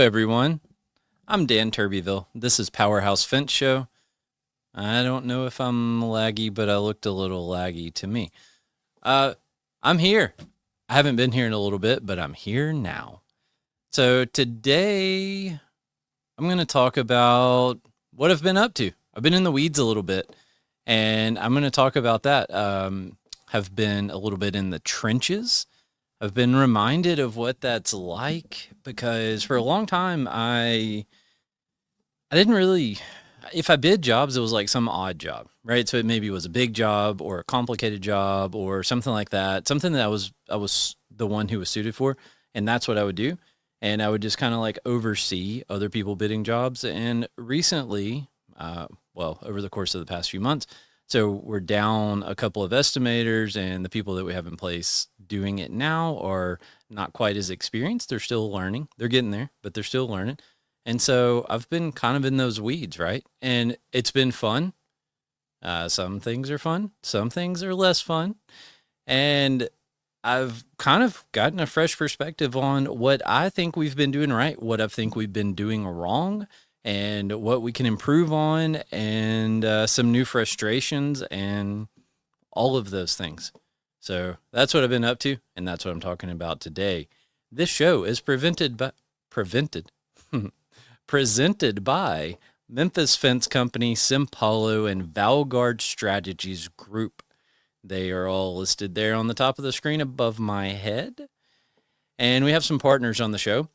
everyone. I'm Dan Turbyville. This is Powerhouse Fence Show. I don't know if I'm laggy, but I looked a little laggy to me. I'm here. I haven't been here in a little bit, but I'm here now. So today I'm going to talk about what I've been up to. I've been in the weeds a little bit, and I'm going to talk about that. Have been a little bit in the trenches. I've been reminded of what that's like because for a long time I didn't really, if I bid jobs, it was like some odd job, right? So it maybe was a big job or a complicated job or something like that, something that I was the one who was suited for, and that's what I would do. And I would just kind of like oversee other people bidding jobs. And recently, over the course of the past few months, so we're down a couple of estimators, and the people that we have in place doing it now are not quite as experienced. They're still learning. They're getting there, but they're still learning. And so I've been kind of in those weeds, right? And it's been fun. Some things are fun. Some things are less fun. And I've kind of gotten a fresh perspective on what I think we've been doing right, what I think we've been doing wrong, and what we can improve on, and some new frustrations, and all of those things. So that's what I've been up to, and that's what I'm talking about today. This show is presented by Memphis Fence Company, Simpalo, and Valgard Strategies Group. They are all listed there on the top of the screen above my head. And we have some partners on the show.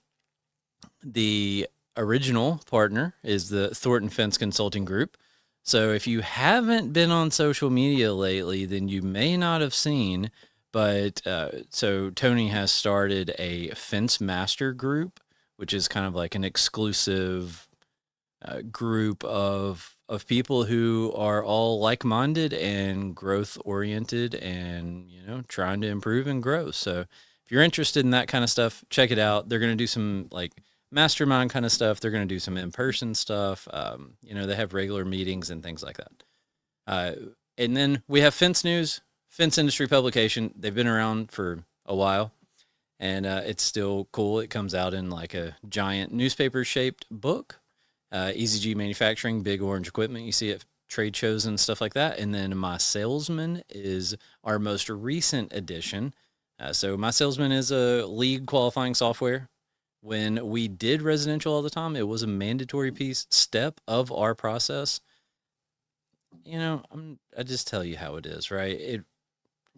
The original partner is the Thornton Fence Consulting Group. So if you haven't been on social media lately, then you may not have seen, but so Tony has started a Fence Master Group, which is kind of like an exclusive group of people who are all like-minded and growth-oriented and, trying to improve and grow. So if you're interested in that kind of stuff, check it out. They're going to do some like mastermind kind of stuff. They're going to do some in-person stuff. They have regular meetings and things like that. And then we have Fence News, Fence Industry Publication. They've been around for a while, and it's still cool. It comes out in like a giant newspaper-shaped book. EZG Manufacturing, big orange equipment you see at trade shows and stuff like that. And then My Salesman is our most recent edition. So My Salesman is a lead qualifying software. When we did residential all the time, it was a mandatory step of our process. I just tell you how it is, right?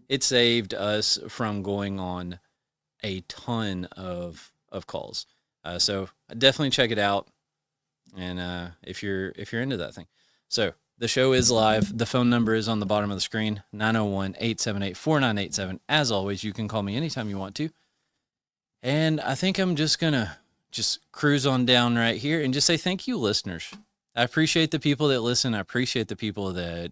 It saved us from going on a ton of calls. So definitely check it out. And if you're into that thing. So the show is live. The phone number is on the bottom of the screen, 901-878-4987. As always, you can call me anytime you want to. And I think I'm just going to cruise on down right here and just say thank you, listeners. I appreciate the people that listen. I appreciate the people that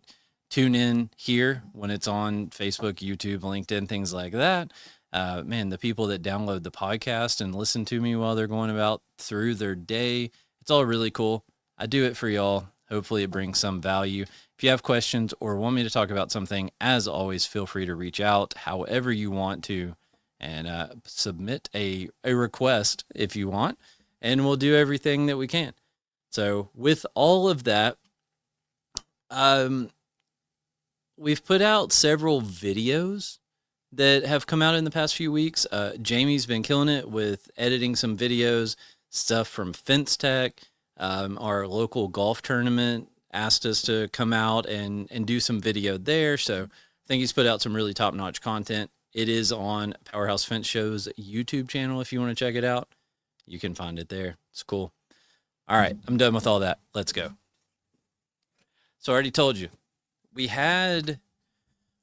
tune in here when it's on Facebook, YouTube, LinkedIn, things like that. The people that download the podcast and listen to me while they're going about through their day. It's all really cool. I do it for y'all. Hopefully it brings some value. If you have questions or want me to talk about something, as always, feel free to reach out however you want to and submit a request if you want, and we'll do everything that we can. So with all of that, we've put out several videos that have come out in the past few weeks. Jamie's been killing it with editing some videos, stuff from Fence Tech. Our local golf tournament asked us to come out and do some video there. So I think he's put out some really top-notch content. It is on Powerhouse Fence Show's YouTube channel. If you want to check it out, you can find it there. It's cool. All right, I'm done with all that. Let's go. So I already told you, we had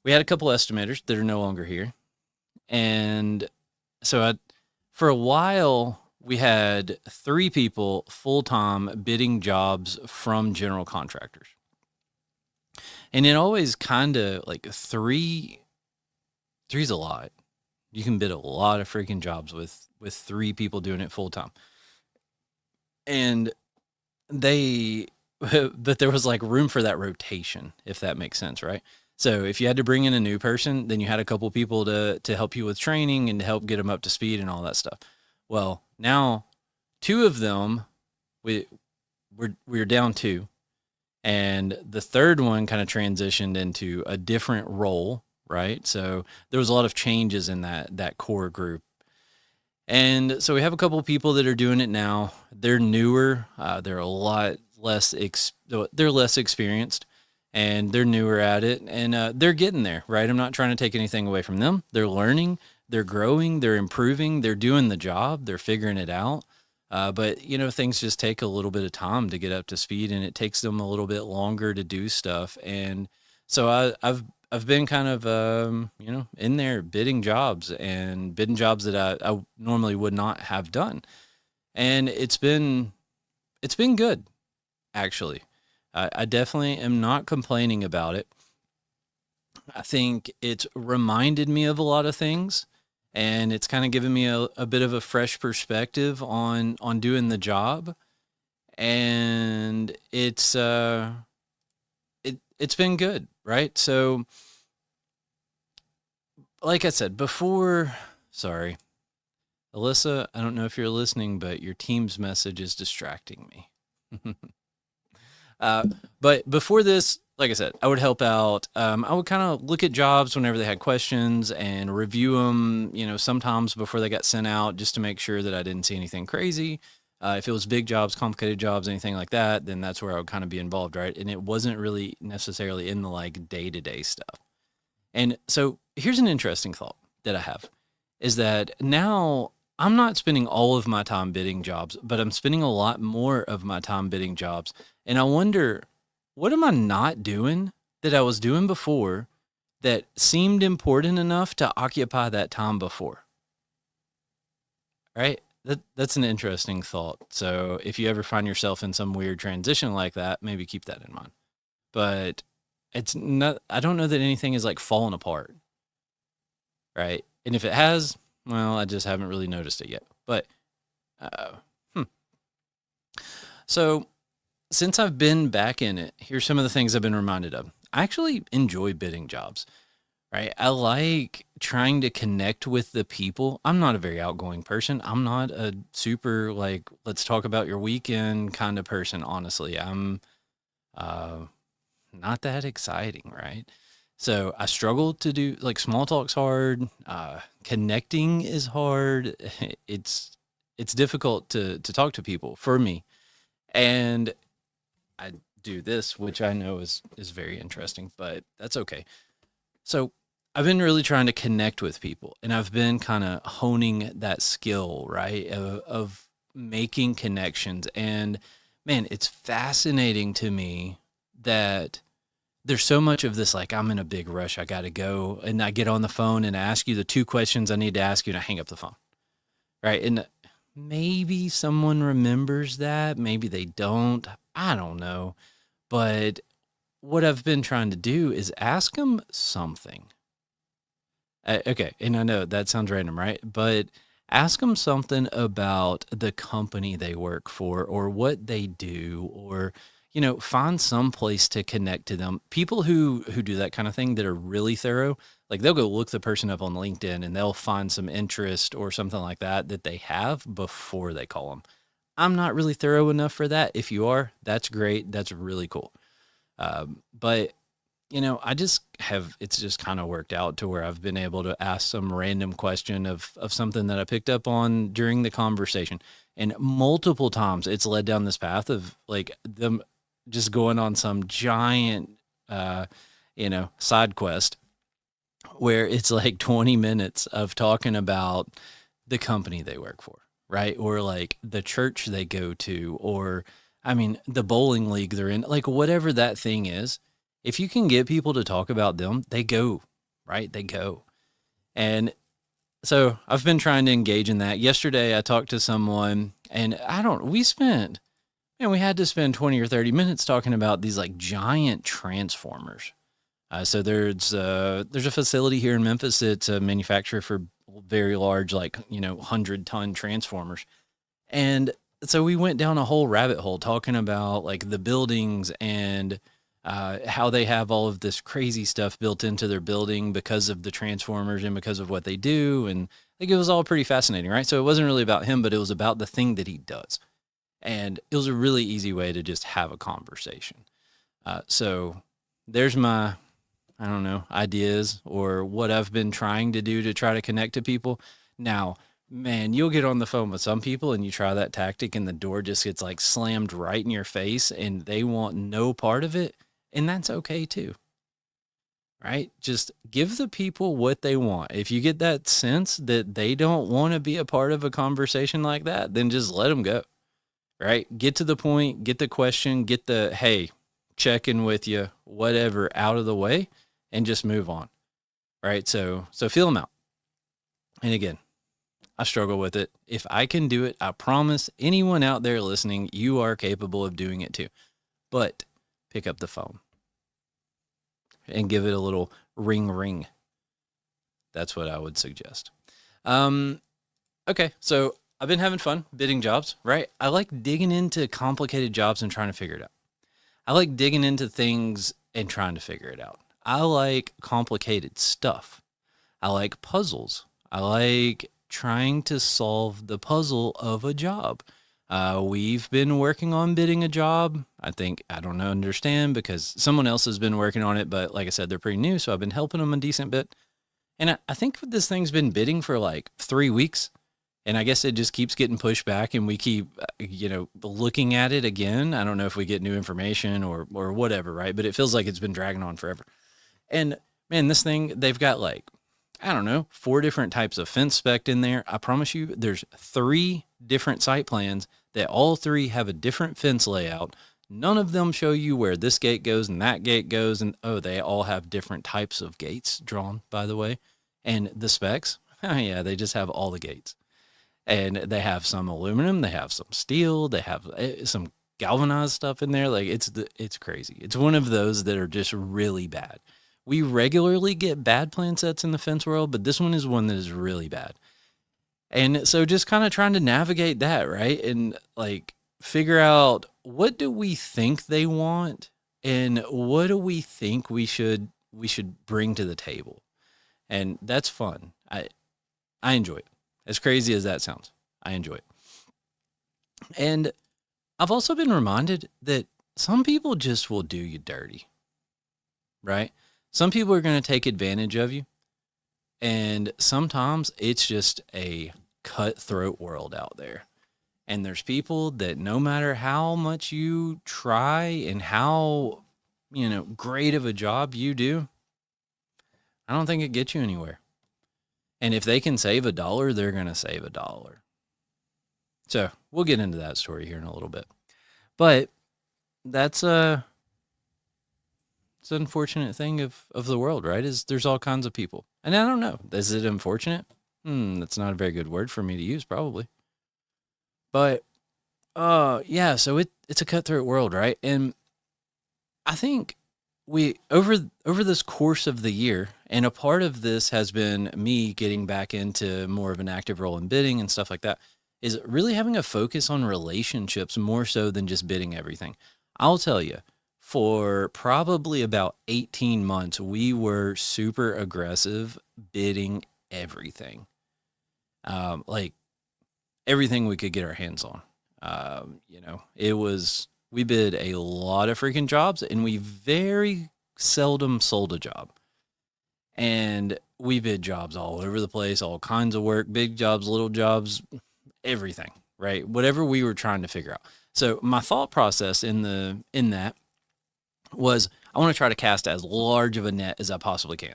a couple estimators that are no longer here. And so for a while, we had 3 people full-time bidding jobs from general contractors. And it always kind of like three's a lot. You can bid a lot of freaking jobs with 3 people doing it full-time. And but there was like room for that rotation, if that makes sense, right? So if you had to bring in a new person, then you had a couple people to help you with training and to help get them up to speed and all that stuff. Well, now two of them, we were down two, and the third one kind of transitioned into a different role, right? So there was a lot of changes in that core group. And so we have a couple of people that are doing it now. They're newer. They're a lot less. They're less experienced, and they're newer at it, and they're getting there, right? I'm not trying to take anything away from them. They're learning. They're growing. They're improving. They're doing the job. They're figuring it out. But things just take a little bit of time to get up to speed, and it takes them a little bit longer to do stuff. And so I've been kind of in there bidding jobs that I normally would not have done, and it's been good, actually. I definitely am not complaining about it. I think it's reminded me of a lot of things, and it's kind of given me a bit of a fresh perspective on doing the job, and it's been good, right? So, like I said before, sorry, Alyssa, I don't know if you're listening, but your team's message is distracting me. But before this, like I said, I would help out. I would kind of look at jobs whenever they had questions and review them, sometimes before they got sent out, just to make sure that I didn't see anything crazy. If it was big jobs, complicated jobs, anything like that, then that's where I would kind of be involved, right? And it wasn't really necessarily in the like day-to-day stuff. And so here's an interesting thought that I have, is that now I'm not spending all of my time bidding jobs, but I'm spending a lot more of my time bidding jobs. And I wonder, what am I not doing that I was doing before that seemed important enough to occupy that time before? Right? That's an interesting thought. So if you ever find yourself in some weird transition like that, maybe keep that in mind. But it's not, I don't know that anything is like falling apart. Right? And if it has, well, I just haven't really noticed it yet. But, So since I've been back in it, here's some of the things I've been reminded of. I actually enjoy bidding jobs, right? I like trying to connect with the people. I'm not a very outgoing person. I'm not a super, like, let's talk about your weekend kind of person, honestly. I'm not that exciting, right? So I struggle to do, like, small talk's hard. Connecting is hard. It's difficult to talk to people for me. And I do this, which I know is very interesting, but that's okay. So I've been really trying to connect with people, and I've been kind of honing that skill, right, of making connections. And man, it's fascinating to me that there's so much of this, like, I'm in a big rush, I got to go, and I get on the phone and I ask you the two questions I need to ask you, and I hang up the phone, right? And maybe someone remembers that, maybe they don't, I don't know. But what I've been trying to do is ask them something. Okay, and I know that sounds random, right? But ask them something about the company they work for, or what they do, or find some place to connect to them. People who do that kind of thing, that are really thorough, like, they'll go look the person up on LinkedIn and they'll find some interest or something like that they have before they call them. I'm not really thorough enough for that. If you are, that's great. That's really cool. But it's just kind of worked out to where I've been able to ask some random question of something that I picked up on during the conversation. And multiple times it's led down this path of, like, them just going on some giant, side quest where it's like 20 minutes of talking about the company they work for, right? Or like the church they go to, or, I mean, the bowling league they're in, like, whatever that thing is. If you can get people to talk about them, they go, right? They go. And so I've been trying to engage in that. Yesterday I talked to someone, and we had to spend 20 or 30 minutes talking about these, like, giant transformers. So there's a facility here in Memphis that's a manufacturer for very large, like, 100-ton transformers. And so we went down a whole rabbit hole talking about, like, the buildings and how they have all of this crazy stuff built into their building because of the transformers and because of what they do. And Like, it was all pretty fascinating, right? So it wasn't really about him, but it was about the thing that he does. And it was a really easy way to just have a conversation. So there's my, I don't know, ideas or what I've been trying to do to try to connect to people. Now, man, you'll get on the phone with some people and you try that tactic and the door just gets like slammed right in your face and they want no part of it. And that's okay too, right? Just give the people what they want. If you get that sense that they don't want to be a part of a conversation like that, then just let them go, right? Get to the point, get the question, get the, hey, check in with you, whatever, out of the way, and just move on, right? So feel them out. And again, I struggle with it. If I can do it, I promise anyone out there listening, you are capable of doing it too. But pick up the phone and give it a little ring ring. That's what I would suggest. Okay, so I've been having fun bidding jobs, right? I like digging into complicated jobs and trying to figure it out. I like digging into things and trying to figure it out. I like complicated stuff. I like puzzles. I like trying to solve the puzzle of a job. We've been working on bidding a job. I don't understand because someone else has been working on it, but like I said, they're pretty new, so I've been helping them a decent bit. And I think this thing's been bidding for like 3 weeks. And I guess it just keeps getting pushed back and we keep, looking at it again. I don't know if we get new information or whatever, right? But it feels like it's been dragging on forever. And man, this thing, they've got like, I don't know, 4 different types of fence spec in there. I promise you there's 3 different site plans that all 3 have a different fence layout. None of them show you where this gate goes and that gate goes. And they all have different types of gates drawn, by the way. And the specs, they just have all the gates. And they have some aluminum, they have some steel, they have some galvanized stuff in there. Like it's crazy. It's one of those that are just really bad. We regularly get bad plan sets in the fence world, but this one is one that is really bad. And so just kind of trying to navigate that, right? And like figure out what do we think they want and what do we think we should bring to the table. And that's fun. I enjoy it. As crazy as that sounds, I enjoy it. And I've also been reminded that some people just will do you dirty, right? Some people are going to take advantage of you. And sometimes it's just a cutthroat world out there. And there's people that no matter how much you try and how, great of a job you do, I don't think it gets you anywhere. And if they can save $1, they're going to save $1. So we'll get into that story here in a little bit. But that's it's an unfortunate thing of the world, right? Is there's all kinds of people. And I don't know. Is it unfortunate? That's not a very good word for me to use, probably. But so it's a cutthroat world, right? And I think we over this course of the year, and a part of this has been me getting back into more of an active role in bidding and stuff like that, is really having a focus on relationships more so than just bidding everything. I'll tell you, for probably about 18 months, we were super aggressive bidding everything. Like everything we could get our hands on. We bid a lot of freaking jobs and we very seldom sold a job. And we bid jobs all over the place, all kinds of work, big jobs, little jobs, everything, right? Whatever we were trying to figure out. So my thought process in that was I want to try to cast as large of a net as I possibly can.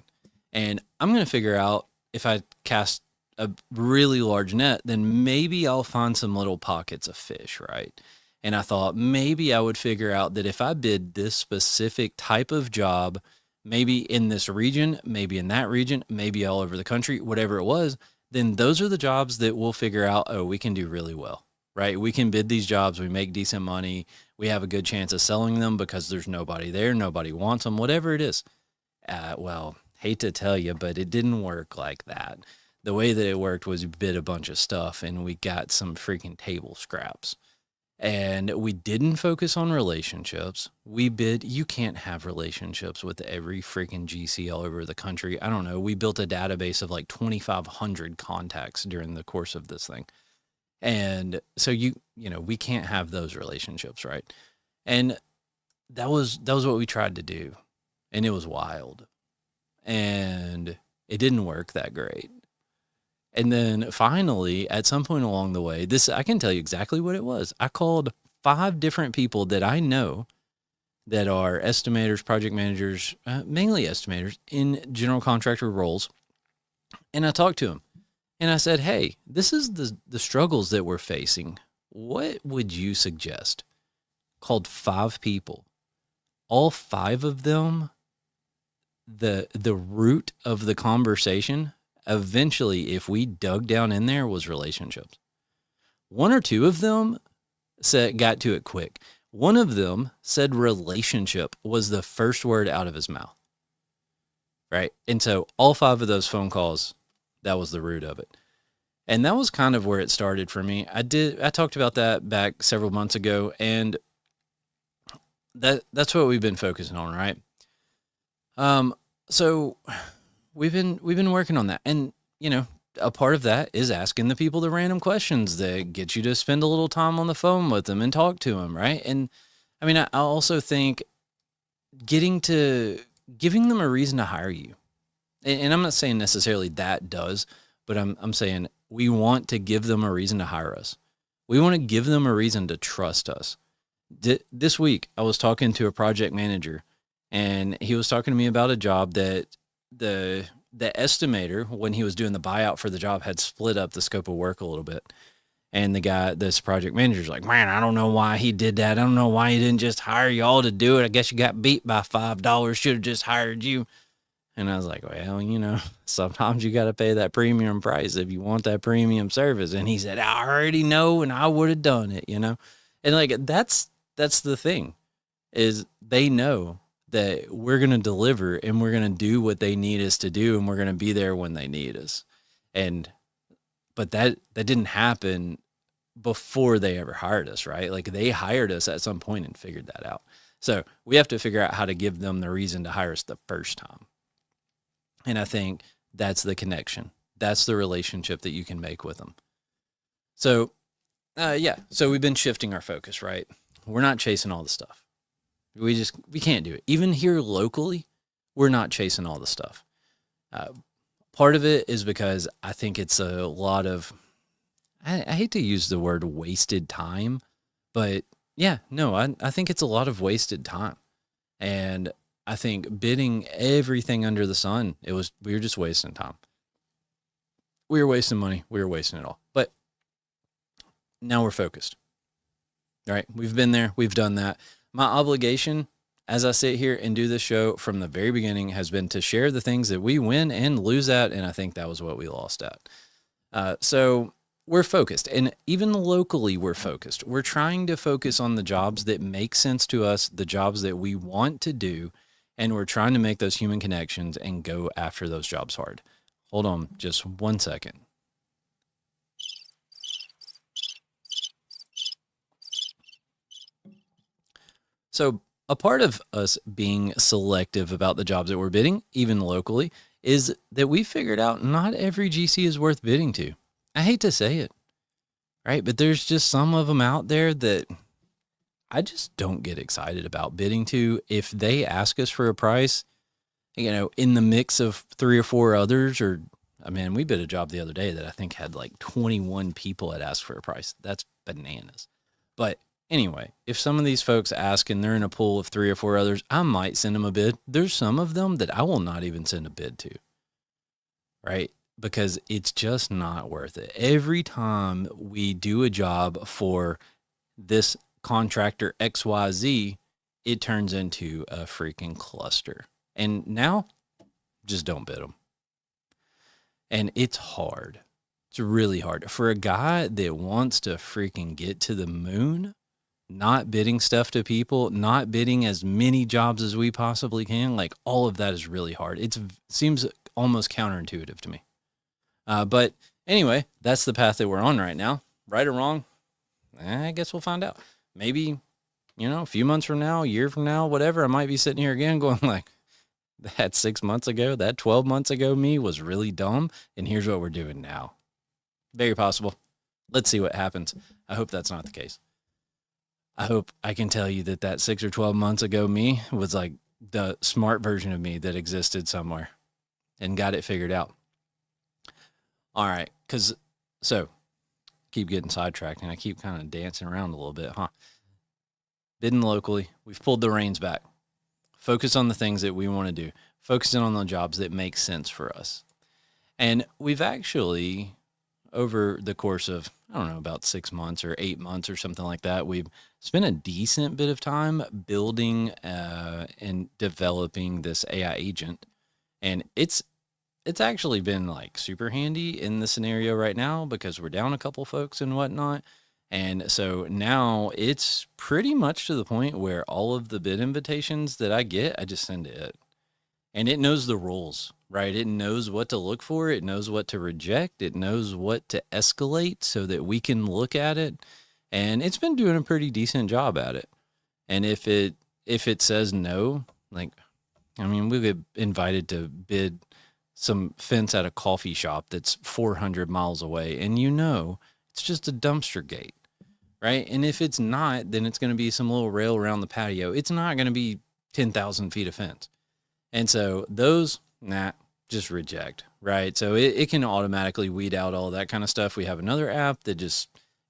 And I'm going to figure out if I cast a really large net, then maybe I'll find some little pockets of fish, right? And I thought maybe I would figure out that if I bid this specific type of job, maybe in this region, maybe in that region, maybe all over the country, whatever it was, then those are the jobs that we'll figure out, we can do really well, right? We can bid these jobs. We make decent money. We have a good chance of selling them because there's nobody there. Nobody wants them, whatever it is. Hate to tell you, but it didn't work like that. The way that it worked was we bid a bunch of stuff and we got some freaking table scraps. And we didn't focus on relationships. You can't have relationships with every freaking GC all over the country. I don't know. We built a database of like 2,500 contacts during the course of this thing. And so we can't have those relationships, right? And that was what we tried to do. And it was wild. And it didn't work that great. And then finally, at some point along the way, I can tell you exactly what it was. I called 5 different people that I know that are estimators, project managers, mainly estimators in general contractor roles. And I talked to them and I said, hey, this is the struggles that we're facing. What would you suggest? Called 5 people. All 5 of them, the root of the conversation eventually, if we dug down in there, was relationships. 1 or 2 of them got to it quick. One of them said relationship was the first word out of his mouth. Right. And so all 5 of those phone calls, that was the root of it. And that was kind of where it started for me. I talked about that back several months ago, and that's what we've been focusing on, right? So we've been working on that. And, a part of that is asking the people the random questions that get you to spend a little time on the phone with them and talk to them, right? And I mean, I also think giving them a reason to hire you. And I'm not saying necessarily that does, but I'm saying we want to give them a reason to hire us. We want to give them a reason to trust us. This week, I was talking to a project manager, and he was talking to me about a job that the estimator, when he was doing the buyout for the job, had split up the scope of work a little bit. And this project manager's like, man, I don't know why he did that. I don't know why he didn't just hire y'all to do it. I guess you got beat by $5. Should have just hired you. And I was like, well, sometimes you got to pay that premium price if you want that premium service. And he said, I already know, and I would have done it, And like, that's the thing, is they know that we're going to deliver and we're going to do what they need us to do, and we're going to be there when they need us. But that didn't happen before they ever hired us, right? Like, they hired us at some point and figured that out. So we have to figure out how to give them the reason to hire us the first time. And I think that's the connection. That's the relationship that you can make with them. So, so we've been shifting our focus, right? We're not chasing all the stuff. We can't do it. Even here locally, we're not chasing all the stuff. Part of it is because I think it's a lot of, I hate to use the word wasted time, but I think it's a lot of wasted time. And I think bidding everything under the sun, we were just wasting time. We were wasting money. We were wasting it all. But now we're focused. All right. We've been there. We've done that. My obligation as I sit here and do this show from the very beginning has been to share the things that we win and lose at. And I think that was what we lost at. So we're focused, and even locally we're focused. We're trying to focus on the jobs that make sense to us, the jobs that we want to do. And we're trying to make those human connections and go after those jobs hard. Hold on just 1 second. So a part of us being selective about the jobs that we're bidding, even locally, is that we figured out not every GC is worth bidding to. I hate to say it, right? But there's just some of them out there that I just don't get excited about bidding to. If they ask us for a price, in the mix of 3 or 4 others, we bid a job the other day that I think had like 21 people had asked for a price. That's bananas. But anyway, if some of these folks ask and they're in a pool of 3 or 4 others, I might send them a bid. There's some of them that I will not even send a bid to, right? Because it's just not worth it. Every time we do a job for this contractor XYZ, it turns into a freaking cluster. And now, just don't bid them. And it's hard. It's really hard. For a guy that wants to freaking get to the moon, not bidding stuff to people, not bidding as many jobs as we possibly can, like, all of that is really hard. It seems almost counterintuitive to me. But anyway, that's the path that we're on right now. Right or wrong, I guess we'll find out. Maybe, a few months from now, a year from now, whatever, I might be sitting here again going like, that 6 months ago, that 12 months ago me was really dumb. And here's what we're doing now. Very possible. Let's see what happens. I hope that's not the case. I hope I can tell you that 6 or 12 months ago me was like the smart version of me that existed somewhere and got it figured out. All right. So keep getting sidetracked and I keep kind of dancing around a little bit, huh? Bidding locally. We've pulled the reins back. Focus on the things that we want to do. Focusing on the jobs that make sense for us. And we've actually, over the course of, I don't know, about 6 months or 8 months or something like that, we've spent a decent bit of time building and developing this AI agent. And it's actually been like super handy in the scenario right now because we're down a couple folks and whatnot. And so now it's pretty much to the point where all of the bid invitations that I get, I just send it. And it knows the rules, right? It knows what to look for. It knows what to reject. It knows what to escalate so that we can look at it. And it's been doing a pretty decent job at it. And if it says no, like, I mean, we get invited to bid some fence at a coffee shop that's 400 miles away. And it's just a dumpster gate. Right. And if it's not, then it's going to be some little rail around the patio. It's not going to be 10,000 feet of fence. And so those, just reject. Right. So it can automatically weed out all that kind of stuff. We have another app that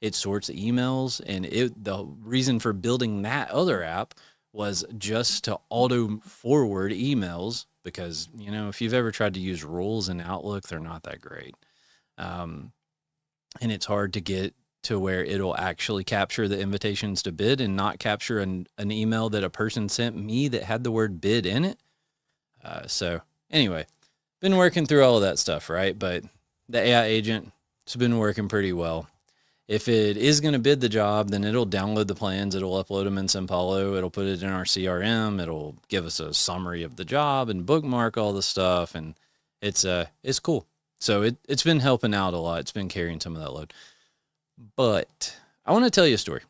it sorts emails. And the reason for building that other app was just to auto forward emails because, if you've ever tried to use rules in Outlook, they're not that great. And it's hard to get to where it'll actually capture the invitations to bid and not capture an email that a person sent me that had the word bid in it. So anyway, been working through all of that stuff, right? But the AI agent, it's been working pretty well. If it is going to bid the job, then it'll download the plans. It'll upload them in Simpalo. It'll put it in our CRM. It'll give us a summary of the job and bookmark all the stuff. And it's cool. So it's been helping out a lot. It's been carrying some of that load. But I want to tell you a story.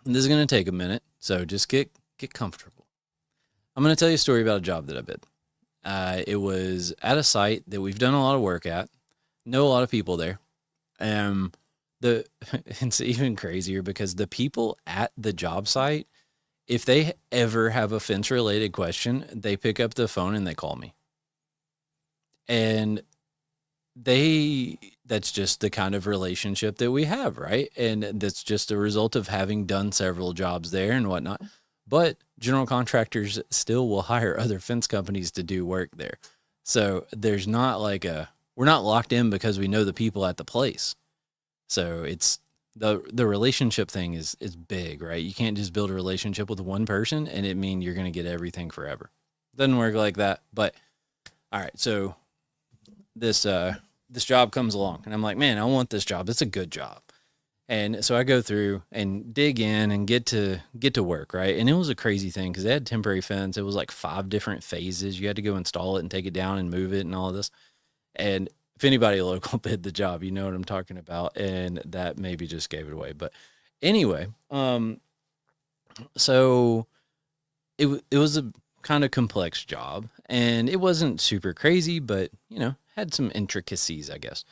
And this is going to take a minute, so just get comfortable. I'm going to tell you a story about a job that I bid. It was at a site that we've done a lot of work at, know a lot of people there. It's even crazier because the people at the job site, if they ever have a fence-related question, they pick up the phone and they call me. And that's just the kind of relationship that we have, right? And that's just a result of having done several jobs there and whatnot. But general contractors still will hire other fence companies to do work there. So there's not like we're not locked in because we know the people at the place. So it's the relationship thing is big, right? You can't just build a relationship with one person and it mean you're going to get everything forever. Doesn't work like that. But all right, so this job comes along and I'm like, man, I want this job. It's a good job. And so I go through and dig in and get to work, right? And it was a crazy thing because they had temporary fence. It was like 5 different phases. You had to go install it and take it down and move it and all of this. And if anybody local bid the job, you know what I'm talking about. And that maybe just gave it away. But anyway, so it was a kind of complex job and it wasn't super crazy, but had some intricacies, I guess.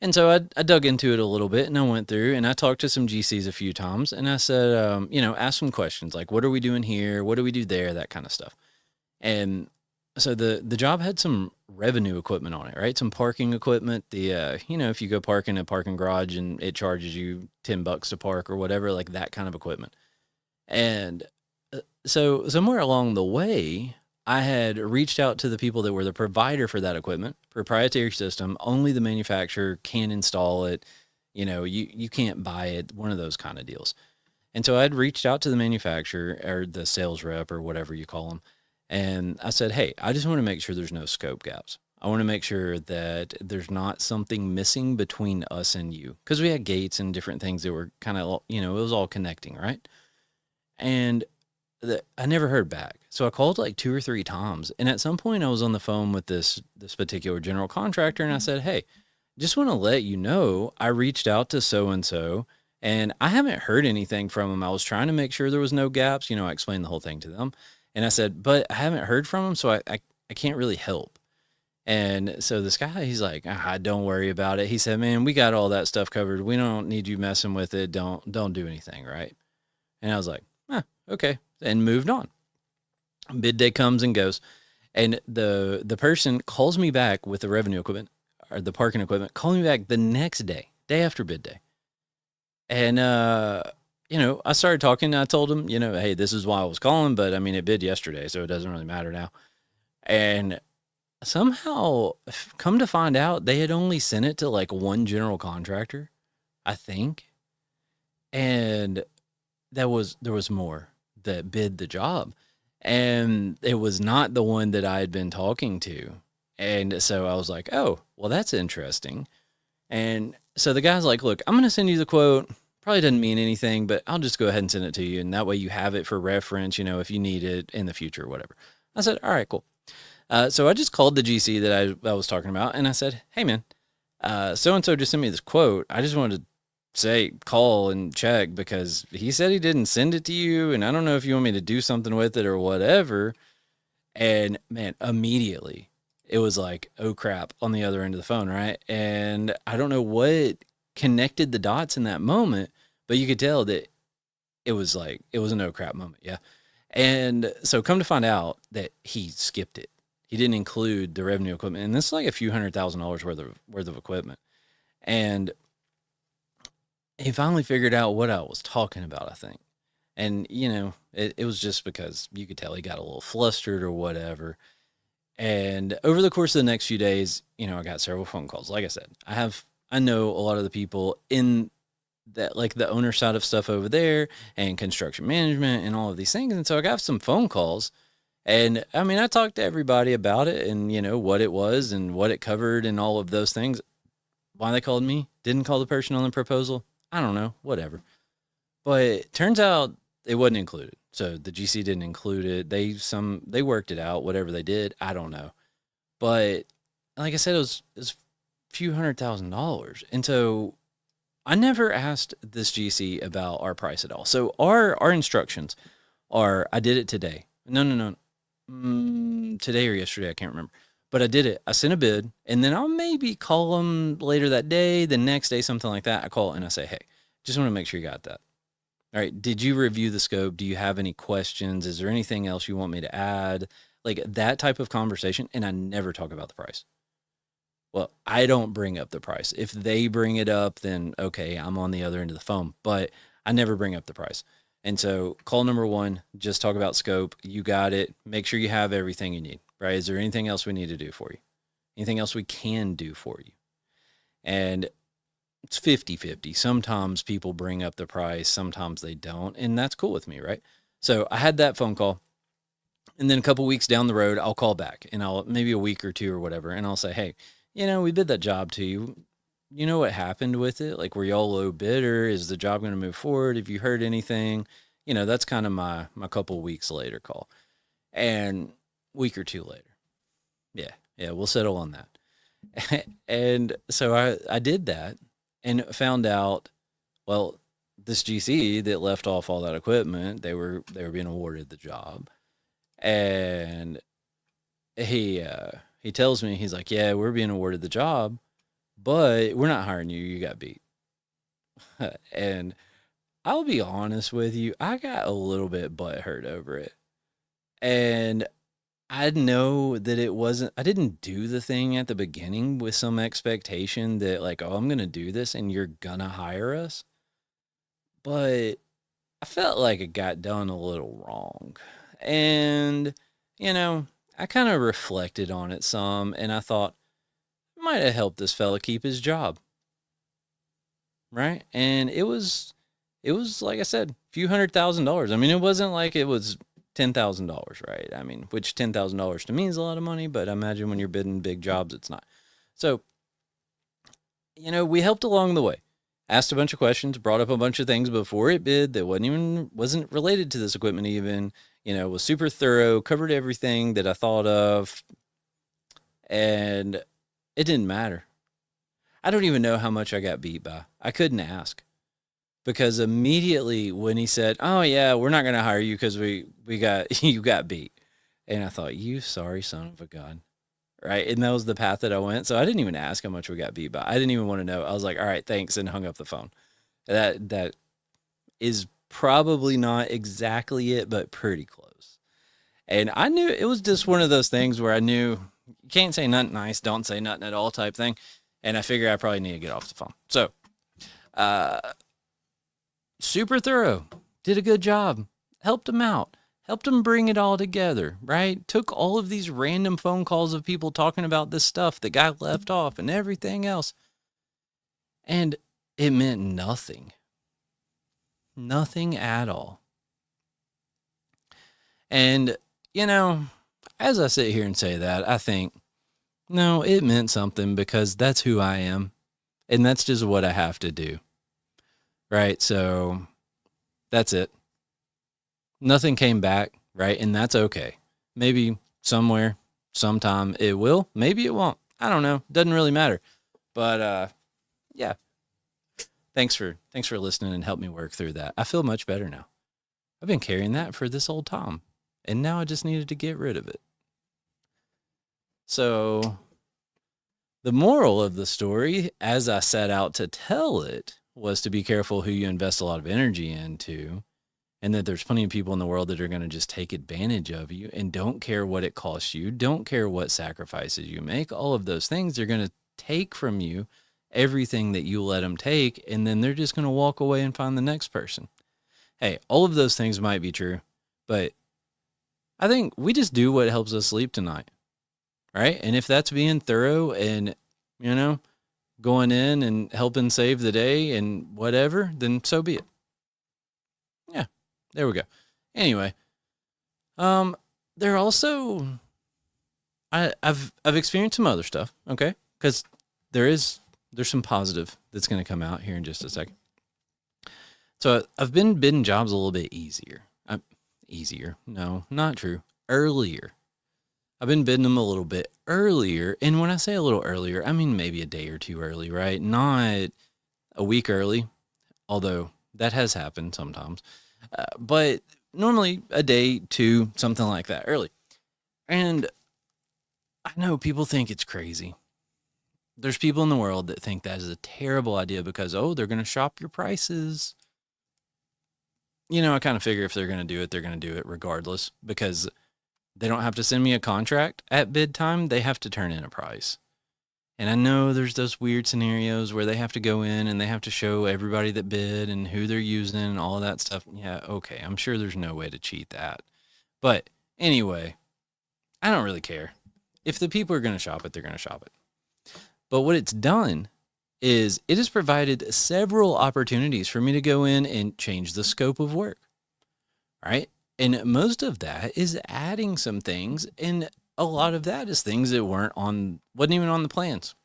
And so I dug into it a little bit and I went through and I talked to some GCs a few times and I said, ask some questions like, what are we doing here? What do we do there? That kind of stuff. And so the job had some revenue equipment on it, right? Some parking equipment. If you go park in a parking garage and it charges you $10 to park or whatever, like that kind of equipment. And so somewhere along the way, I had reached out to the people that were the provider for that equipment, proprietary system, only the manufacturer can install it. You can't buy it, one of those kind of deals. And so I'd reached out to the manufacturer or the sales rep or whatever you call them. And I said, hey, I just want to make sure there's no scope gaps. I want to make sure that there's not something missing between us and you. Because we had gates and different things that were kind of, it was all connecting, right? And I never heard back. So I called like 2 or 3 times. And at some point I was on the phone with this particular general contractor and I said, hey, just want to let you know, I reached out to so-and-so And I haven't heard anything from him. I was trying to make sure there was no gaps. I explained the whole thing to them. And I said, but I haven't heard from him, so I can't really help. And so this guy, he's like, don't worry about it. He said, man, we got all that stuff covered. We don't need you messing with it. Don't do anything, right? And I was like, okay. And moved on. Bid day comes and goes. And the person calls me back with the revenue equipment or the parking equipment, called me back the next day after bid day. And, I started talking and I told him, hey, this is why I was calling, but I mean, it bid yesterday, so it doesn't really matter now. And somehow, come to find out, they had only sent it to like one general contractor, I think. And there was more that bid the job. And it was not the one that I had been talking to. And so I was like, oh, well, that's interesting. And so the guy's like, look, I'm going to send you the quote. Probably doesn't mean anything, but I'll just go ahead and send it to you. And that way you have it for reference, if you need it in the future or whatever. I said, all right, cool. So I just called the GC that I was talking about. And I said, hey, man, so-and-so just sent me this quote. I just wanted to say, call and check because he said he didn't send it to you. And I don't know if you want me to do something with it or whatever. And man, immediately it was like, oh crap, on the other end of the phone, right? And I don't know what connected the dots in that moment, but you could tell that it was an oh crap moment. Yeah. And so come to find out that he skipped it. He didn't include the revenue equipment. And this is like a few $100,000 worth of equipment. And he finally figured out what I was talking about, I think. And, it was just because you could tell he got a little flustered or whatever. And over the course of the next few days, I got several phone calls. Like I said, I know a lot of the people in that, like the owner side of stuff over there and construction management and all of these things. And so I got some phone calls. And I mean, I talked to everybody about it and, what it was and what it covered and all of those things. Why they called me, didn't call the person on the proposal, I don't know, whatever. But it turns out it wasn't included. So the GC didn't include it. They worked it out, whatever they did, I don't know. But like I said, it was a few $100,000. And so I never asked this GC about our price at all. So our instructions are, I did it today. No. Today or yesterday, I can't remember. But I did it. I sent a bid, and then I'll maybe call them later that day, the next day, something like that. I call and I say, hey, just want to make sure you got that. All right, did you review the scope? Do you have any questions? Is there anything else you want me to add? Like that type of conversation, and I never talk about the price. Well, I don't bring up the price. If they bring it up, then okay, I'm on the other end of the phone, but I never bring up the price. And so call number one, just talk about scope. You got it. Make sure you have everything you need, right? Is there anything else we need to do for you? Anything else we can do for you? And it's 50-50. Sometimes people bring up the price, sometimes they don't, and that's cool with me, right? So I had that phone call, and then a couple weeks down the road, I'll call back, and I'll maybe a week or two or whatever, and I'll say, hey, we bid that job to you. You know what happened with it? Like, were y'all low bidder? Is the job going to move forward? Have you heard anything? That's kind of my couple weeks later call, and week or two later, yeah, we'll settle on that. And so I did that. And found out, well, this GC that left off all that equipment, they were being awarded the job, and he tells me, he's like, yeah, we're being awarded the job, but we're not hiring you. You got beat. And I'll be honest with you, I got a little bit butthurt over it, and I know that I didn't do the thing at the beginning with some expectation that like, oh, I'm going to do this and you're going to hire us. But I felt like it got done a little wrong. And, I kind of reflected on it some and I thought it might have helped this fella keep his job. Right. And it was like I said, a few $100,000. I mean, it wasn't like it was $10,000, right? I mean, which $10,000 to me is a lot of money, but I imagine when you're bidding big jobs, it's not. So, we helped along the way, asked a bunch of questions, brought up a bunch of things before it bid that wasn't related to this equipment even, was super thorough, covered everything that I thought of, and it didn't matter. I don't even know how much I got beat by. I couldn't ask. because immediately when he said, "Oh yeah, we're not going to hire you because we got you got beat," and I thought, "You sorry son of a gun." Right. And that was the path that I went. So I didn't even ask how much we got beat by. I didn't even want to know. I was like, all right, thanks, and hung up the phone. That is probably not exactly it, but pretty close. And I knew it was just one of those things where I knew you can't say nothing nice, don't say nothing at all type thing. And I figured I probably need to get off the phone. So uh super thorough, did a good job, helped him out, helped him bring it all together, right? Took all of these random phone calls of people talking about this stuff that got left off and everything else. And it meant nothing. Nothing at all. And, as I sit here and say that, I think, no, it meant something because that's who I am. And that's just what I have to do. Right? So that's it. Nothing came back, right? And that's okay. Maybe somewhere, sometime it will. Maybe it won't. I don't know. Doesn't really matter. But yeah. Thanks for listening and help me work through that. I feel much better now. I've been carrying that for this old Tom, and now I just needed to get rid of it. So the moral of the story, as I set out to tell it, was to be careful who you invest a lot of energy into, and that there's plenty of people in the world that are going to just take advantage of you and don't care what it costs you, don't care what sacrifices you make, all of those things. They're going to take from you everything that you let them take, and then they're just going to walk away and find the next person. Hey, all of those things might be true, but I think we just do what helps us sleep tonight, right? And if that's being thorough and, going in and helping save the day and whatever, then so be it. Yeah, there we go. Anyway, there also, I've experienced some other stuff, okay? Because there's some positive that's going to come out here in just a second. So I've been bidding jobs a little bit easier. Easier? No, not true. Earlier. I've been bidding them a little bit earlier. And when I say a little earlier, I mean maybe a day or two early, right? Not a week early, although that has happened sometimes. But normally a day, two, something like that early. And I know people think it's crazy. There's people in the world that think that is a terrible idea because, they're going to shop your prices. I kind of figure if they're going to do it, they're going to do it regardless because they don't have to send me a contract at bid time. They have to turn in a price. And I know there's those weird scenarios where they have to go in and they have to show everybody that bid and who they're using and all of that stuff. Yeah, okay. I'm sure there's no way to cheat that. But anyway, I don't really care. If the people are going to shop it, they're going to shop it. But what it's done is it has provided several opportunities for me to go in and change the scope of work, right? And most of that is adding some things, and a lot of that is things that wasn't even on the plans.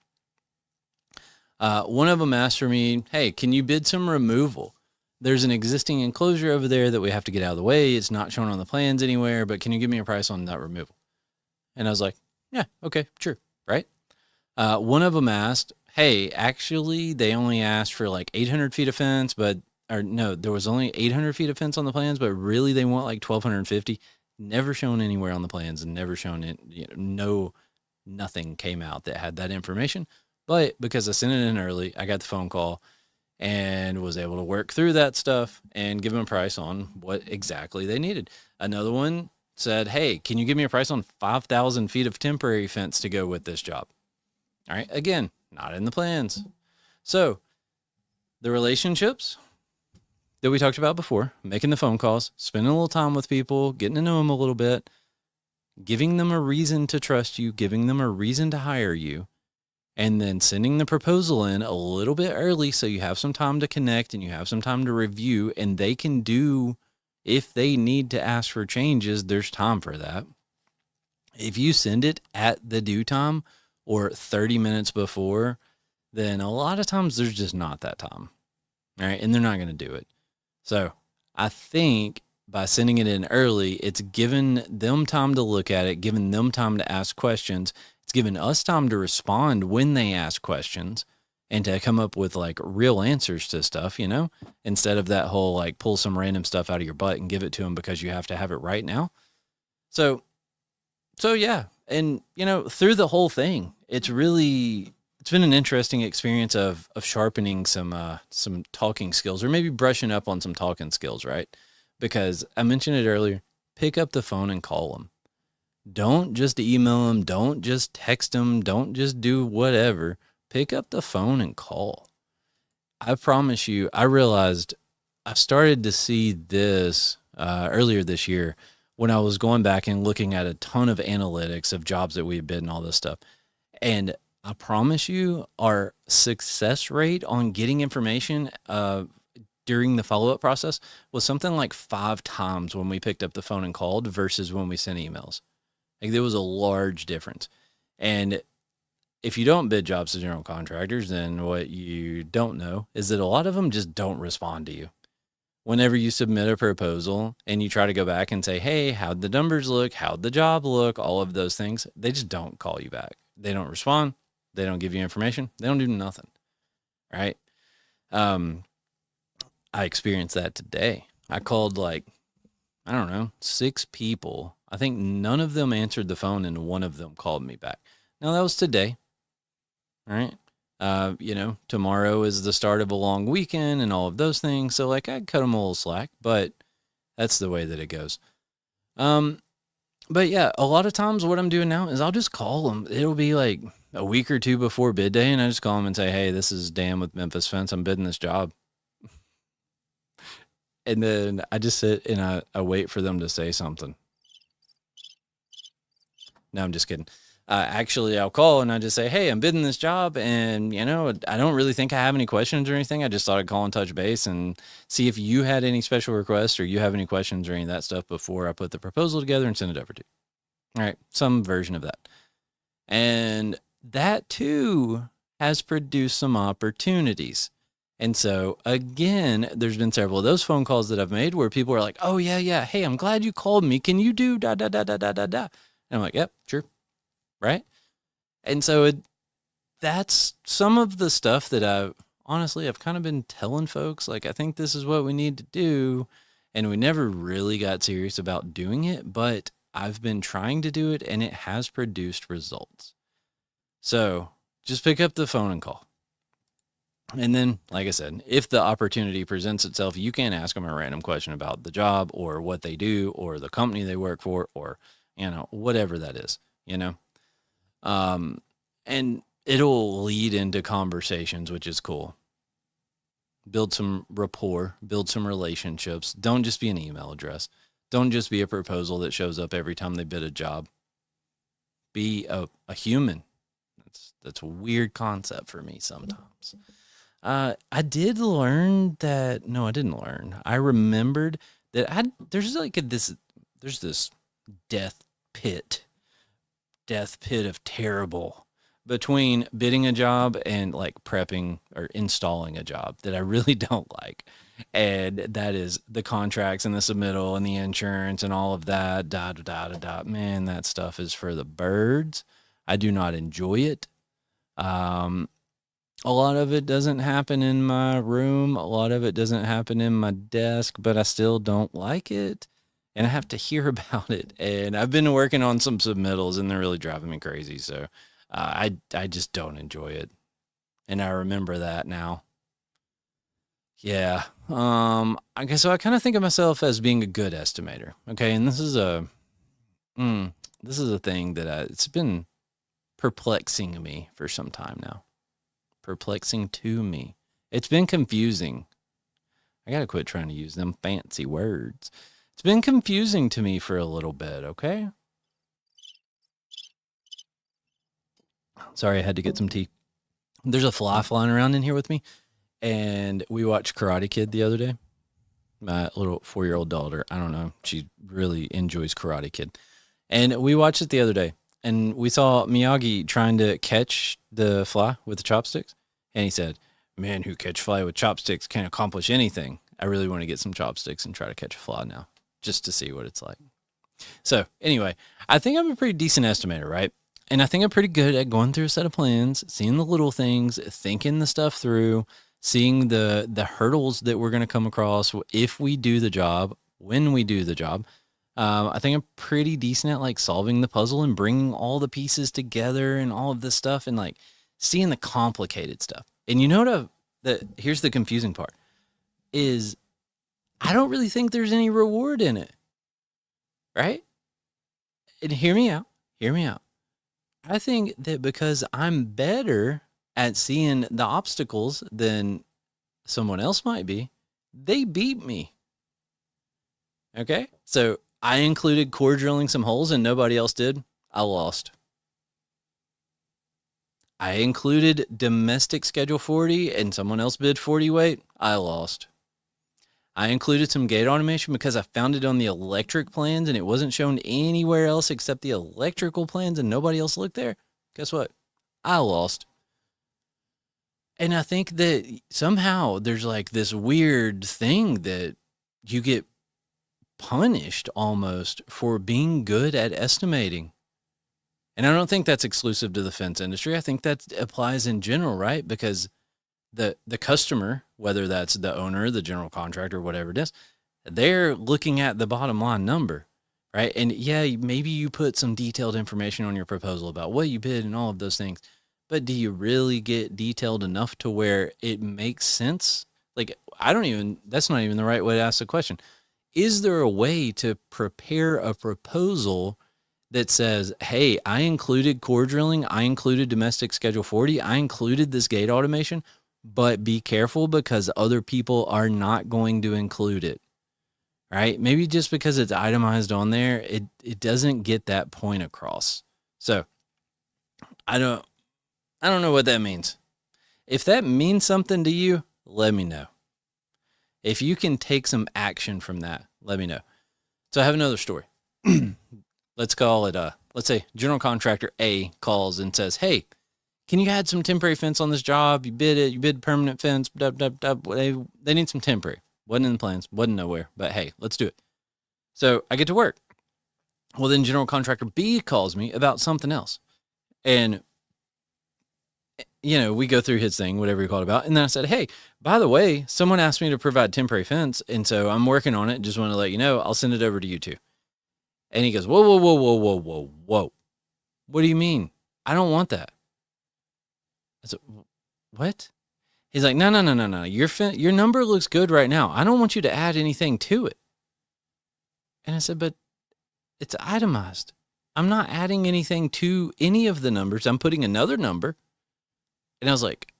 One of them asked for me, hey, can you bid some removal? There's an existing enclosure over there that we have to get out of the way. It's not shown on the plans anywhere, but can you give me a price on that removal? And I was like, yeah, okay, sure, right? One of them asked, hey, actually, they only asked for like 800 feet of fence, there was only 800 feet of fence on the plans, but really they want like 1,250. Never shown anywhere on the plans and never shown it. Nothing came out that had that information. But because I sent it in early, I got the phone call and was able to work through that stuff and give them a price on what exactly they needed. Another one said, hey, can you give me a price on 5,000 feet of temporary fence to go with this job? All right. Again, not in the plans. So the relationships that we talked about before, making the phone calls, spending a little time with people, getting to know them a little bit, giving them a reason to trust you, giving them a reason to hire you, and then sending the proposal in a little bit early so you have some time to connect and you have some time to review, and they can do, if they need to ask for changes, there's time for that. If you send it at the due time or 30 minutes before, then a lot of times there's just not that time. All right. And they're not going to do it. So I think by sending it in early, it's given them time to look at it, given them time to ask questions. It's given us time to respond when they ask questions. and to come up with like real answers to stuff, instead of that whole like pull some random stuff out of your butt and give it to them because you have to have it right now. So, so yeah. And, through the whole thing, it's been an interesting experience of sharpening some talking skills, or maybe brushing up on some talking skills, right? Because I mentioned it earlier, pick up the phone and call them. Don't just email them. Don't just text them. Don't just do whatever. Pick up the phone and call. I promise you, I realized I started to see this earlier this year when I was going back and looking at a ton of analytics of jobs that we had bid and all this stuff. And I promise you, our success rate on getting information during the follow-up process was something like 5 times when we picked up the phone and called versus when we sent emails. Like, there was a large difference. And if you don't bid jobs to general contractors, then what you don't know is that a lot of them just don't respond to you. Whenever you submit a proposal and you try to go back and say, hey, how'd the numbers look? How'd the job look? All of those things, they just don't call you back. They don't respond. They don't give you information. They don't do nothing. Right? I experienced that today. I called 6 people. I think none of them answered the phone and one of them called me back. Now, that was today. All right. Tomorrow is the start of a long weekend and all of those things. So I cut them a little slack, but that's the way that it goes. But yeah, a lot of times what I'm doing now is I'll just call them. It'll be like a week or 2 before bid day, and I just call them and say, hey, this is Dan with Memphis Fence. I'm bidding this job. And then I just sit and I wait for them to say something. No, I'm just kidding. Actually, I'll call and I just say, hey, I'm bidding this job. And, I don't really think I have any questions or anything. I just thought I'd call and touch base and see if you had any special requests or you have any questions or any of that stuff before I put the proposal together and send it over to you. All right. Some version of that. And that too has produced some opportunities. And so again, there's been several of those phone calls that I've made where people are like, oh yeah. Hey, I'm glad you called me. Can you do da, da, da, da, da, da, da? And I'm like, yep, sure. Right. And so that's some of the stuff that I've kind of been telling folks, like, I think this is what we need to do. And we never really got serious about doing it, but I've been trying to do it and it has produced results. So just pick up the phone and call. And then, like I said, if the opportunity presents itself, you can ask them a random question about the job or what they do or the company they work for or, whatever that is, and it'll lead into conversations, which is cool. Build some rapport, build some relationships. Don't just be an email address. Don't just be a proposal that shows up every time they bid a job. Be a human. That's a weird concept for me sometimes. I did learn that, no, I didn't learn. I remembered that there's this death pit of terrible between bidding a job and like prepping or installing a job that I really don't like. And that is the contracts and the submittal and the insurance and all of that. Man, that stuff is for the birds. I do not enjoy it. A lot of it doesn't happen in my room. A lot of it doesn't happen in my desk, but I still don't like it. And I have to hear about it. And I've been working on some submittals and they're really driving me crazy. So I just don't enjoy it. And I remember that now. Yeah. I guess so. I kind of think of myself as being a good estimator. Okay. And this is a thing that it's been perplexing me for some time now. Perplexing to me. It's been confusing. I got to quit trying to use them fancy words. It's been confusing to me for a little bit, okay? Sorry, I had to get some tea. There's a fly flying around in here with me, and we watched Karate Kid the other day. My little 4-year-old daughter, I don't know, she really enjoys Karate Kid. And we watched it the other day, and we saw Miyagi trying to catch the fly with the chopsticks, and he said, "Man who catch fly with chopsticks can't accomplish anything." I really want to get some chopsticks and try to catch a fly now, just to see what it's like. So anyway, I think I'm a pretty decent estimator, right? And I think I'm pretty good at going through a set of plans, seeing the little things, thinking the stuff through, seeing the hurdles that we're going to come across if we do the job, when we do the job. I think I'm pretty decent at like solving the puzzle and bringing all the pieces together and all of this stuff and like seeing the complicated stuff. And you know here's the confusing part is I don't really think there's any reward in it. Right? And hear me out. Hear me out. I think that because I'm better at seeing the obstacles than someone else might be, they beat me. Okay? So I included core drilling some holes and nobody else did. I lost. I included domestic schedule 40 and someone else bid 40 weight. I lost. I included some gate automation because I found it on the electric plans and it wasn't shown anywhere else except the electrical plans and nobody else looked there. Guess what? I lost. And I think that somehow there's like this weird thing that you get punished almost for being good at estimating. And I don't think that's exclusive to the fence industry. I think that applies in general, right? Because the customer, whether that's the owner, the general contractor, whatever it is, they're looking at the bottom line number, right? And yeah, maybe you put some detailed information on your proposal about what you bid and all of those things, but do you really get detailed enough to where it makes sense? Like, that's not even the right way to ask the question. Is there a way to prepare a proposal that says, hey, I included core drilling, I included domestic schedule 40, I included this gate automation, but be careful because other people are not going to include it, right? Maybe just because it's itemized on there, it doesn't get that point across. So I don't know what that means. If that means something to you, let me know. If you can take some action from that, let me know. So I have another story. Let's call it, let's say general contractor A calls and says, hey, can you add some temporary fence on this job? You bid permanent fence, they need some temporary. Wasn't in the plans, wasn't nowhere, but hey, let's do it. So I get to work. Well, then general contractor B calls me about something else. And, we go through his thing, whatever he called about. And then I said, hey, by the way, someone asked me to provide temporary fence. And so I'm working on it. Just want to let you know, I'll send it over to you too. And he goes, whoa. What do you mean? I don't want that. I said, what? He's like, no. Your number looks good right now. I don't want you to add anything to it. And I said, but it's itemized. I'm not adding anything to any of the numbers. I'm putting another number. And I was like,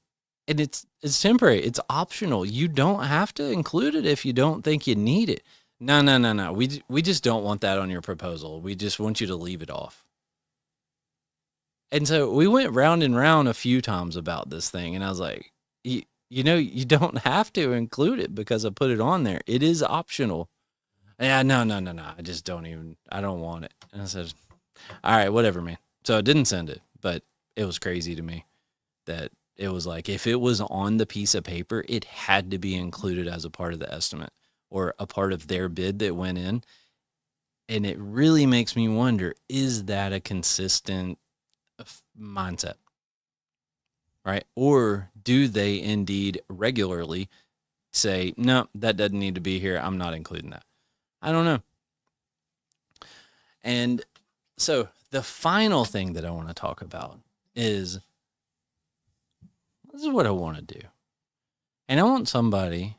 and it's temporary. It's optional. You don't have to include it if you don't think you need it. No. We just don't want that on your proposal. We just want you to leave it off. And so we went round and round a few times about this thing. And I was like, you you don't have to include it because I put it on there. It is optional. Yeah, no. I just I don't want it. And I said, all right, whatever, man. So I didn't send it, but it was crazy to me that it was like, if it was on the piece of paper, it had to be included as a part of the estimate or a part of their bid that went in. And it really makes me wonder, is that a consistent mindset? Right? Or do they indeed regularly say, no, that doesn't need to be here. I'm not including that. I don't know. And so the final thing that I want to talk about is, this is what I want to do. And I want to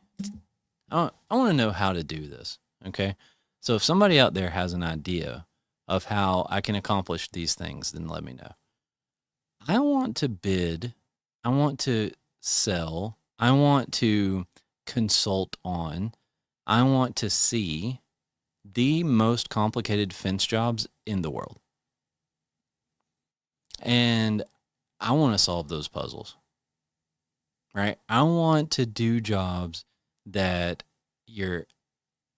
know how to do this. Okay. So if somebody out there has an idea of how I can accomplish these things, then let me know. I want to bid. I want to sell. I want to consult on. I want to see the most complicated fence jobs in the world. And I want to solve those puzzles. Right? I want to do jobs that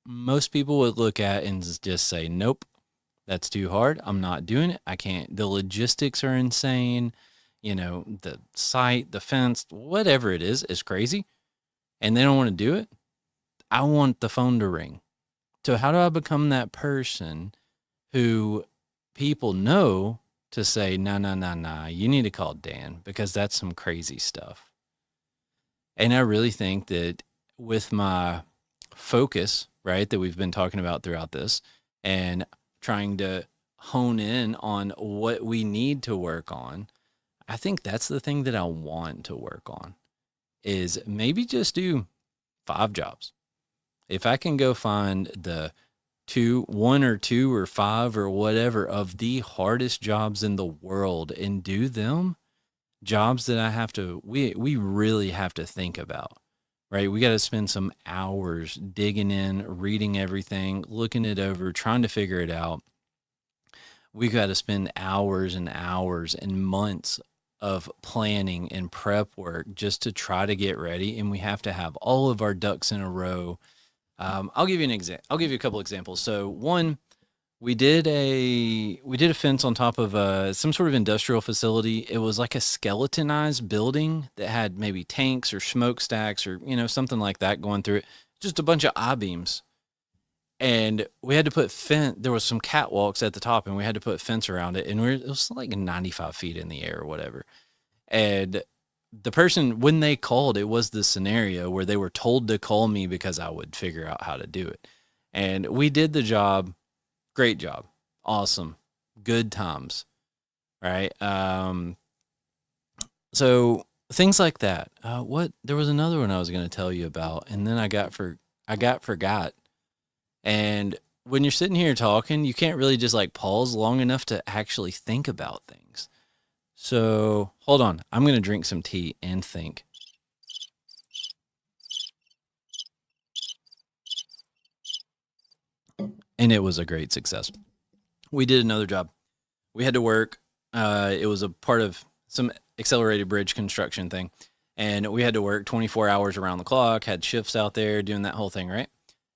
most people would look at and just say, nope, that's too hard. I'm not doing it. I can't. The logistics are insane. The site, the fence, whatever it is crazy. And they don't want to do it. I want the phone to ring. So how do I become that person who people know to say, no, no, no, no, you need to call Dan because that's some crazy stuff. And I really think that with my focus, right, that we've been talking about throughout this and trying to hone in on what we need to work on, I think that's the thing that I want to work on is maybe just do 5 jobs. If I can go find the 1 or 2 or 5 or whatever of the hardest jobs in the world and do them, jobs that I have to, we really have to think about, right? We got to spend some hours digging in, reading everything, looking it over, trying to figure it out. We got to spend hours and hours and months of planning and prep work just to try to get ready. And we have to have all of our ducks in a row. I'll give you an example. I'll give you a couple examples. So one, we did a fence on top of some sort of industrial facility. It was like a skeletonized building that had maybe tanks or smokestacks or something like that going through it. Just a bunch of I-beams, and we had to put fence. There was some catwalks at the top, and we had to put fence around it. And it was like 95 feet in the air or whatever. And the person, when they called, it was the scenario where they were told to call me because I would figure out how to do it. And we did the job. Great job. Awesome. Good times. Right. So things like that. There was another one I was going to tell you about, and then I got forgot. And when you're sitting here talking, you can't really just like pause long enough to actually think about things. So hold on. I'm going to drink some tea and think. And it was a great success. We did another job. We had to work. It was a part of some accelerated bridge construction thing. And we had to work 24 hours around the clock, had shifts out there doing that whole thing, right?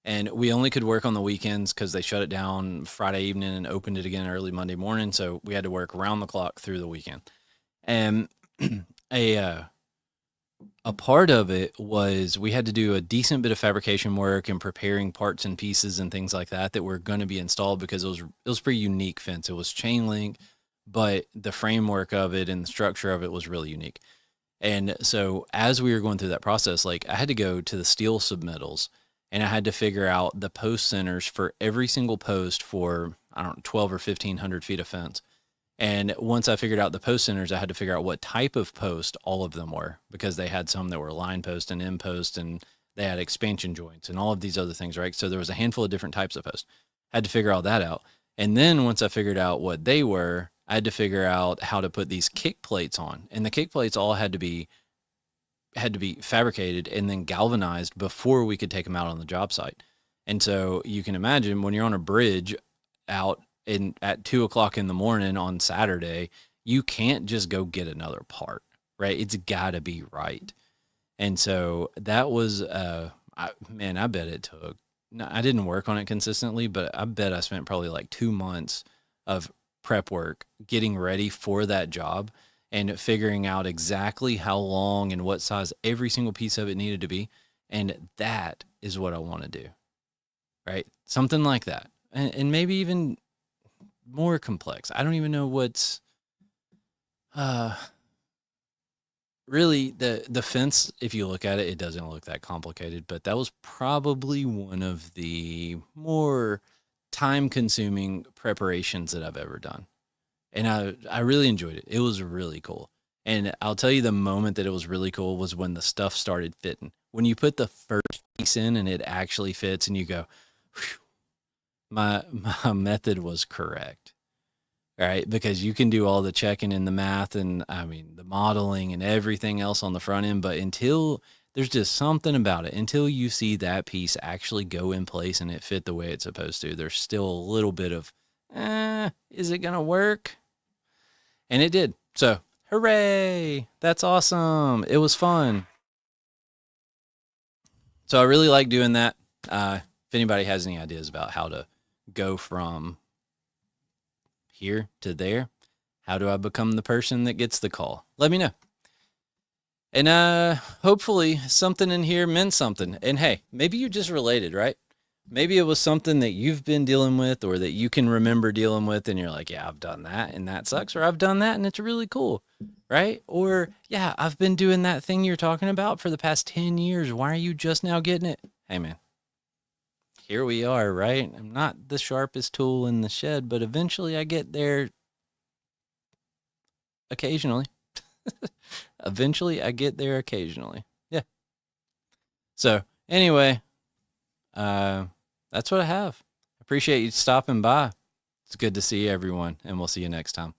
And we only could work on the weekends because they shut it down Friday evening and opened it again early Monday morning. So we had to work around the clock through the weekend. And a part of it was we had to do a decent bit of fabrication work and preparing parts and pieces and things like that were going to be installed because it was pretty unique fence. It was chain link, but the framework of it and the structure of it was really unique. And so as we were going through that process, like I had to go to the steel submittals and I had to figure out the post centers for every single post for, 12 or 1,500 feet of fence. And once I figured out the post centers, I had to figure out what type of post all of them were because they had some that were line post and end post and they had expansion joints and all of these other things, right? So there was a handful of different types of posts. I had to figure all that out. And then once I figured out what they were, I had to figure out how to put these kick plates on. And the kick plates all had to be fabricated and then galvanized before we could take them out on the job site. And so you can imagine when you're on a bridge out at 2:00 in the morning on Saturday, you can't just go get another part, right? It's gotta be right. And so that was, I bet it took, I didn't work on it consistently, but I bet I spent probably like 2 months of prep work getting ready for that job and figuring out exactly how long and what size every single piece of it needed to be. And that is what I want to do, right? Something like that. And maybe even more complex. I don't even know what's really the fence. If you look at it, it doesn't look that complicated, but that was probably one of the more time consuming preparations that I've ever done. And I really enjoyed it. It was really cool. And I'll tell you the moment that it was really cool was when the stuff started fitting. When you put the first piece in and it actually fits and you go, whew, my method was correct, right? Because you can do all the checking and the math and the modeling and everything else on the front end, but until there's just something about it, until you see that piece actually go in place and it fit the way it's supposed to, there's still a little bit of, is it gonna work? And it did. So hooray, that's awesome. It was fun. So I really like doing that. If anybody has any ideas about how to go from here to there, how do I become the person that gets the call? Let me know. And hopefully something in here meant something. And hey, maybe you just related, right? maybe it was something that you've been dealing with or that you can remember dealing with, and you're like, yeah, I've done that and that sucks, or I've done that and it's really cool, right? Or, yeah, I've been doing that thing you're talking about for the past 10 years. Why are you just now getting it? Hey, man, here we are, right? I'm not the sharpest tool in the shed, but eventually I get there occasionally. Eventually I get there occasionally. Yeah. So, anyway, that's what I have. Appreciate you stopping by. It's good to see everyone, and we'll see you next time.